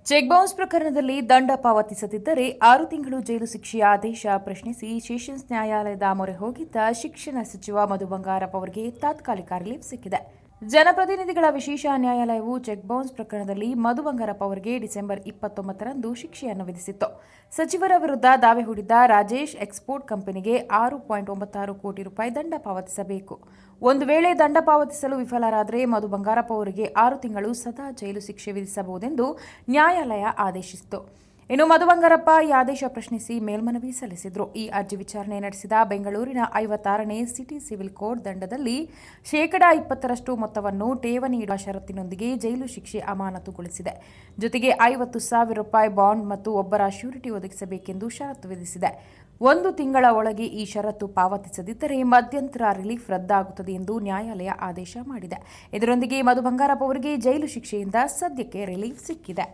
Check bounce ಪ್ರಕರಣದಲ್ಲಿ ದಂಡ ಪಾವತಿಸದಿದ್ದರೆ 6 ತಿಂಗಳು ಜೈಲು ಶಿಕ್ಷೆಯ ಆದೇಶ ಪ್ರಶ್ನಿಸಿ ಸೆಷನ್ಸ್ ನ್ಯಾಯಾಲಯದ ಮೊರೆ ಹೋಗಿದ್ದ ಶಿಕ್ಷಣ ಸಚಿವ ಮಧು ಬಂಗಾರಪ್ಪ ಅವರಿಗೆ ತಾತ್ಕಾಲಿಕ ರಿಲೀಫ್ ಸಿಕ್ಕಿದೆ. ಜನಪ್ರತಿನಿಧಿಗಳ ವಿಶೇಷ ನ್ಯಾಯಾಲಯವು ಚೆಕ್ ಬೌನ್ಸ್ ಪ್ರಕರಣದಲ್ಲಿ ಮಧು ಬಂಗಾರಪ್ಪ ಅವರಿಗೆ ಡಿಸೆಂಬರ್ 29ರಂದು ಶಿಕ್ಷೆಯನ್ನು ವಿಧಿಸಿತ್ತು. ಸಚಿವರ ವಿರುದ್ಧ ದಾವೆ ಹೂಡಿದ್ದ ರಾಜೇಶ್ ಎಕ್ಸ್ಪೋರ್ಟ್ ಕಂಪನಿಗೆ 6.96 ಕೋಟಿ ರೂಪಾಯಿ ದಂಡ ಪಾವತಿಸಬೇಕು. ಒಂದು ವೇಳೆ ದಂಡ ಪಾವತಿಸಲು ವಿಫಲರಾದರೆ ಮಧು ಬಂಗಾರಪ್ಪ ಅವರಿಗೆ 6 ತಿಂಗಳು ಸದಾ ಜೈಲು ಶಿಕ್ಷೆ ವಿಧಿಸಬಹುದೆಂದು ನ್ಯಾಯಾಲಯ ಆದೇಶಿಸಿತು. ಇನ್ನು ಮಧು ಬಂಗಾರಪ್ಪ ಈ ಆದೇಶ ಪ್ರಶ್ನಿಸಿ ಮೇಲ್ಮನವಿ ಸಲ್ಲಿಸಿದರು. ಈ ಅರ್ಜಿ ವಿಚಾರಣೆ ನಡೆಸಿದ ಬೆಂಗಳೂರಿನ 56ನೇ ಸಿಟಿ ಸಿವಿಲ್ ಕೋರ್ಟ್ ದಂಡದಲ್ಲಿ 20% ಮೊತ್ತವನ್ನು ಠೇವಣಿ ಇಡುವ ಷರತ್ತಿನೊಂದಿಗೆ ಜೈಲು ಶಿಕ್ಷೆ ಅಮಾನತುಗೊಳಿಸಿದೆ. ಜೊತೆಗೆ 50,000 ರೂಪಾಯಿ ಬಾಂಡ್ ಮತ್ತು ಒಬ್ಬರ ಶ್ಯೂರಿಟಿ ಒದಗಿಸಬೇಕೆಂದು ಷರತ್ತು ವಿಧಿಸಿದೆ. 1 ತಿಂಗಳ ಒಳಗೆ ಈ ಷರತ್ತು ಪಾವತಿಸದಿದ್ದರೆ ಮಧ್ಯಂತರ ರಿಲೀಫ್ ರದ್ದಾಗುತ್ತದೆ ಎಂದು ನ್ಯಾಯಾಲಯ ಆದೇಶ ಮಾಡಿದೆ. ಇದರೊಂದಿಗೆ ಮಧು ಬಂಗಾರಪ್ಪ ಅವರಿಗೆ ಜೈಲು ಶಿಕ್ಷೆಯಿಂದ ಸದ್ಯಕ್ಕೆ ರಿಲೀಫ್ ಸಿಕ್ಕಿದೆ.